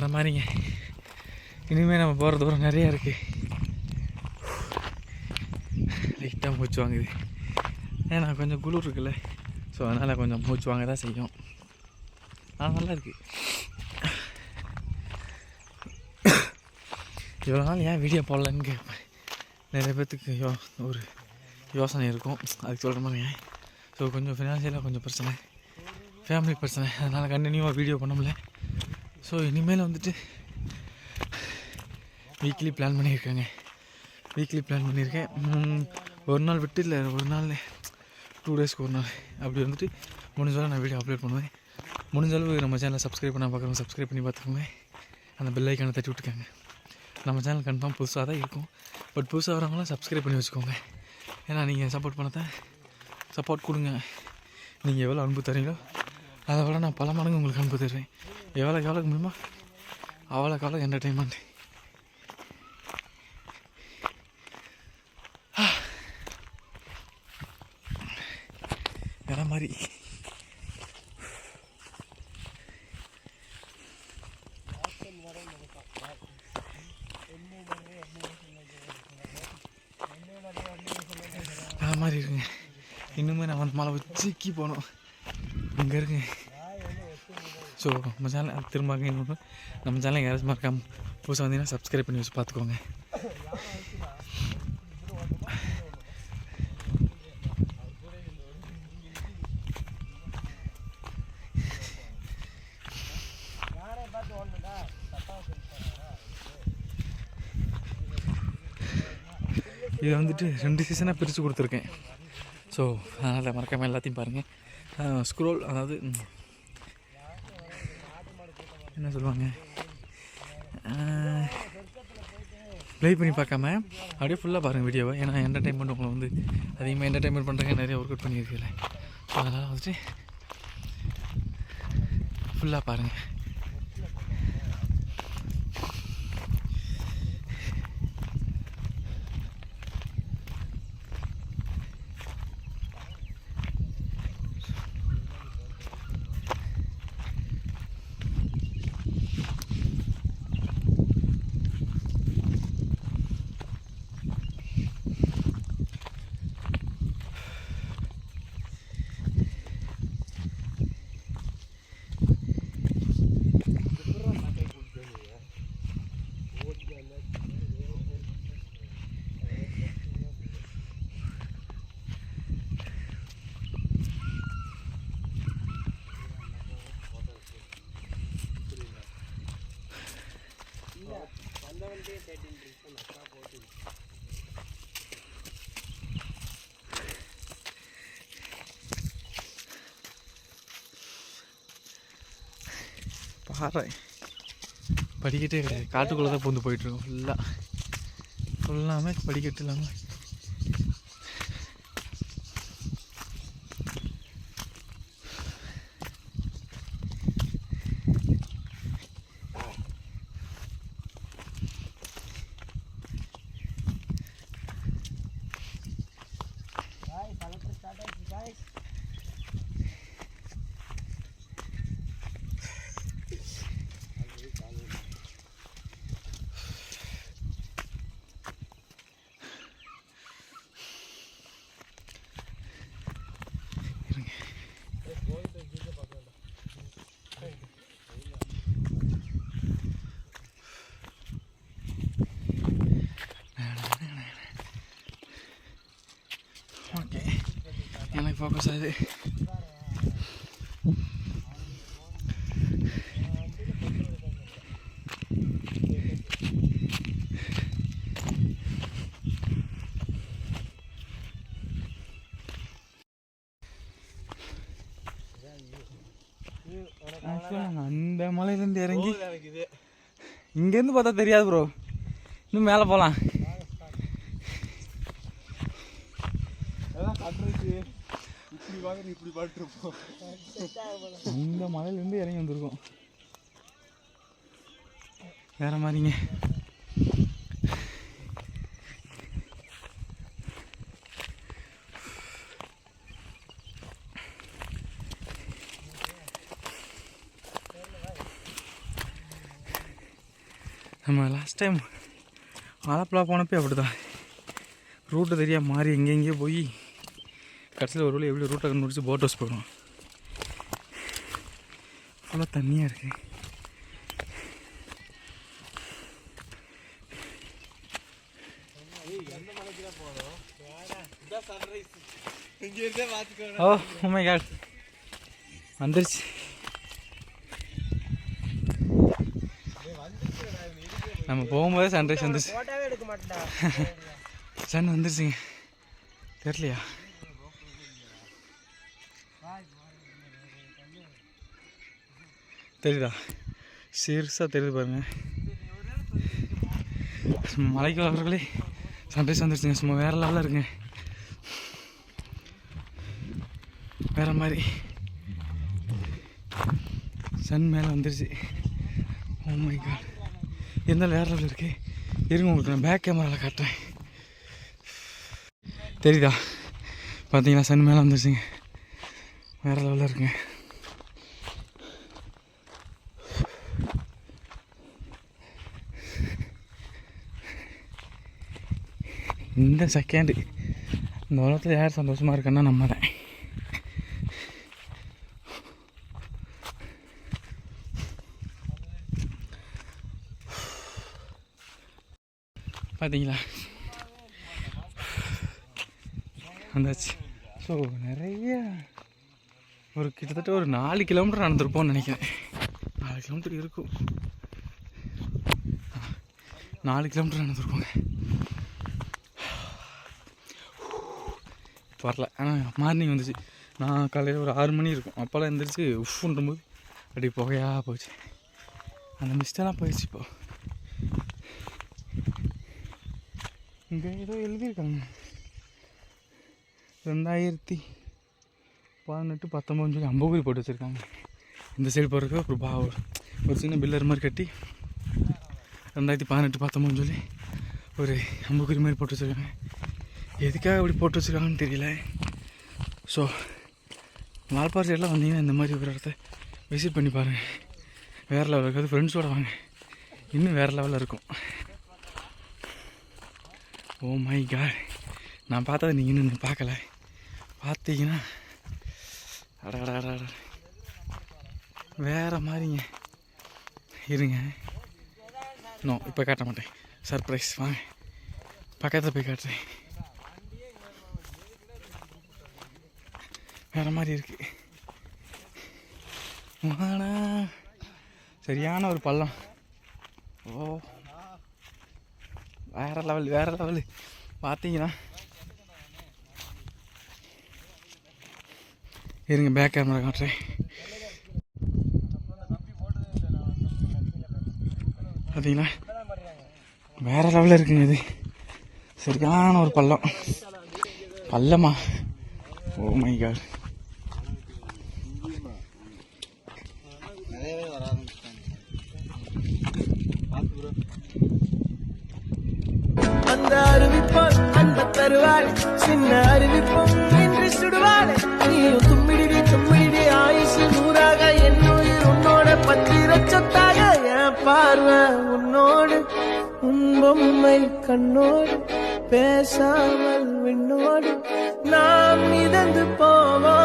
வேறு மாதிரிங்க. இனிமேல் நம்ம போகிற தூரம் நிறையா இருக்குது. லைட்டாக மூச்சு வாங்குது, ஏன்னா கொஞ்சம் குளிர் இருக்குல்ல, ஸோ அதனால் கொஞ்சம் மூச்சு வாங்க தான் செய்யும். ஆனால் நல்லா இருக்குது. இவ்வளோ நாள் ஏன் வீடியோ போடலன்னு கேட்பேன். நிறைய பேர்த்துக்கு ஒரு யோசனை இருக்கும், அதுக்கு சொல்கிற மாதிரிங்க. ஸோ கொஞ்சம் ஃபினான்ஷியலாக கொஞ்சம் பிரச்சனை, ஃபேமிலி பிரச்சனை, அதனால் கண்டினியூவாக வீடியோ பண்ண முடியல. ஸோ இனிமேல் வந்துட்டு வீக்லி பிளான் பண்ணியிருக்கேன். ஒரு நாள் விட்டு இல்லை, ஒரு நாள் 2 டேஸ்க்கு ஒரு நாள் அப்படி வந்துட்டு முடிஞ்சாலும் நான் வீடியோ அப்லோட் பண்ணுவேன். முடிஞ்சளவு நம்ம சேனலை சப்ஸ்கிரைப் பண்ண பார்க்குறவங்க சப்ஸ்கிரைப் பண்ணி பார்த்துக்கோங்க. அந்த பெல் ஐக்கானை தட்டி விட்டுருக்காங்க. நம்ம சேனல் கன்ஃபார்ம் புதுசாக தான் இருக்கும், பட் புதுசாக வரவங்களாம் சப்ஸ்கிரைப் பண்ணி வச்சுக்கோங்க. ஏன்னா நீங்கள் சப்போர்ட் பண்ணத்தான், சப்போர்ட் கொடுங்க. நீங்கள் எவ்வளோ அன்பு தரீங்களோ அதை விட நான் பல மடங்கு உங்களுக்கு அன்பு தருவேன். எவ்வளோக்கு முடியுமோ அவ்வளோக்கு என்டர்டெயின்மெண்ட். வேற மாதிரி மாதிரி இருக்குங்க. இன்னுமே நான் மலை வச்சுக்கி போகணும் இங்கே இருக்குங்க. ஸோ நம்ம சேனல் திரும்ப நம்ம சேனல் யாராச்சும் மறக்காம புதுசாக வந்தீங்கன்னா சப்ஸ்கிரைப் பண்ணி வச்சு பார்த்துக்கோங்க. இதை வந்துட்டு 2 சீசனாக பிரித்து கொடுத்துருக்கேன். ஸோ அதனால் மறக்காமல் எல்லாத்தையும் பாருங்கள். ஸ்க்ரோல், அதாவது என்ன சொல்லுவாங்க, ப்ளே பண்ணி பார்க்காம அப்படியே ஃபுல்லாக பாருங்கள் வீடியோவை. ஏன்னா என்டர்டைன்மெண்ட் உங்களை வந்து அதிகமாக என்டர்டைன்மெண்ட் பண்ணுறதுக்கு நிறைய ஒர்க் அவுட் பண்ணியிருக்கல. ஸோ அதனால் வந்துட்டு ஃபுல்லாக பாருங்கள். பாறை படிக்கட்டே கிடையாது, காட்டுக்குள்ளே தான் பூந்து போயிட்டுருக்கோம். ஃபுல்லாமே படிக்கட்டு இல்லாமல் ஓகே. எனக்கு ஃபோக்கஸ் ஆகுது. அந்த மலையிலேருந்து இறங்கி இங்கேருந்து பார்த்தா தெரியாது ப்ரோ, இன்னும் மேலே போகலாம். அந்த மலையிலேருந்து இறங்கி வந்திருக்கோம். வேற மாதிரிங்க. நம்ம லாஸ்ட் டைம் ஆலப்புழா போனப்போ அப்படி தான் ரூட்டு தெரியாமல் மாறி எங்கெங்கேயோ போய் கடைசியில் ஒரு வழி எப்படி ரூட்டை கண்டுபிடிச்சி போட் ஹவுஸ் போயிடும். ஃபுல்லாக தண்ணியாக இருக்குது. ஓ மை காட் வந்துருச்சு. நம்ம போகும்போது சன்ரைஸ் வந்துருச்சு. சன் வந்துருச்சுங்க. தெரியலையா? தெரியுதா? சீரியஸாக தெரியுது பாருங்க. மலைக்கு வர்றவர்களே சன்ரைஸ் வந்துருச்சுங்க. சும்மா வேறு லெவலில் இருக்குங்க. வேறு மாதிரி சன் மேலே வந்துருச்சு. ஓ மை காட், இருந்தாலும் வேறு லெவலில் இருக்குது. இருங்க உங்களுக்கு நான் பேக் கேமராவில் காட்டுறேன். தெரியுதா? பார்த்தீங்களா? சன் மேலே வந்துருச்சுங்க. வேறு லெவலில் இருக்குங்க. இந்த செகண்டு இந்த உலகத்தில் யார் சந்தோஷமாக இருக்குன்னா நம்ம தான். பார்த்தீங்களா? வந்தாச்சு. ஸோ நிறைய ஒரு கிட்டத்தட்ட ஒரு 4 கிலோமீட்டர் நடந்திருப்போம்னு நினைக்கிறேன். 4 கிலோமீட்டர் இருக்கும். 4 கிலோமீட்டர் நடந்திருப்போங்க. வரல, ஆனால் மார்னிங் வந்துச்சு. நான் காலையில் ஒரு 6 மணி இருக்கும். அப்போல்லாம் எழுந்திரிச்சு உஃப்ன்றபோது அப்படி புகையாக போச்சு. அந்த மிஸ்டெல்லாம் போயிடுச்சு. இப்போ இங்கே ஏதோ எழுதியிருக்காங்க 2018-19 சொல்லி அம்புகுறி போட்டு வச்சுருக்காங்க. இந்த சைடு போகிறதுக்கு ஒரு சின்ன பில்லர் மாதிரி கட்டி 2018-19 சொல்லி ஒரு அம்புகுறி மாதிரி போட்டு வச்சுருக்காங்க. எதுக்காக இப்படி போட்டு வச்சுருக்காங்கன்னு தெரியல. ஸோ வால்பாறை சைடெலாம் வந்தீங்கன்னா இந்த மாதிரி ஒரு இடத்த விசிட் பண்ணி பாருங்கள். வேறு லெவலில் இருக்காது. ஃப்ரெண்ட்ஸோடு வாங்க, இன்னும் வேறு லெவலில் இருக்கும். ஓ மை காட், நான் பார்த்ததை நீங்கள் இன்னும் பார்க்கல. பார்த்தீங்கன்னா அட வேறு மாதிரிங்க. இருங்க, இன்னும் இப்போ காட்ட மாட்டேன். சர்ப்ரைஸ். வாங்க பக்கத்தில் போய் காட்டுறேன். வேறு மாதிரி இருக்குது. சரியான ஒரு பள்ளம். ஓ வேறு லெவலு பார்த்தீங்கன்னா. இருங்க பேக் கேமரா காட்டுறேன். பார்த்தீங்களா? வேறு லெவலில் இருக்குங்க. இது சரியான ஒரு பள்ளமா. Oh my God. அந்த அறிவிப்பால் அன்ப தருவாள், சின்ன அறிவிப்பும் இன்று சுடுவாள். நீயும் தும்மிடி ஆயுசு 100ஆக, என் உயிர் உன்னோட பத்திரச்சொத்தாக. என் பார்வை உன்னோடு, உன் பொம்மை கண்ணோடு, பேசாமல் விண்ணோடு நாம் மிதந்து போவோம்.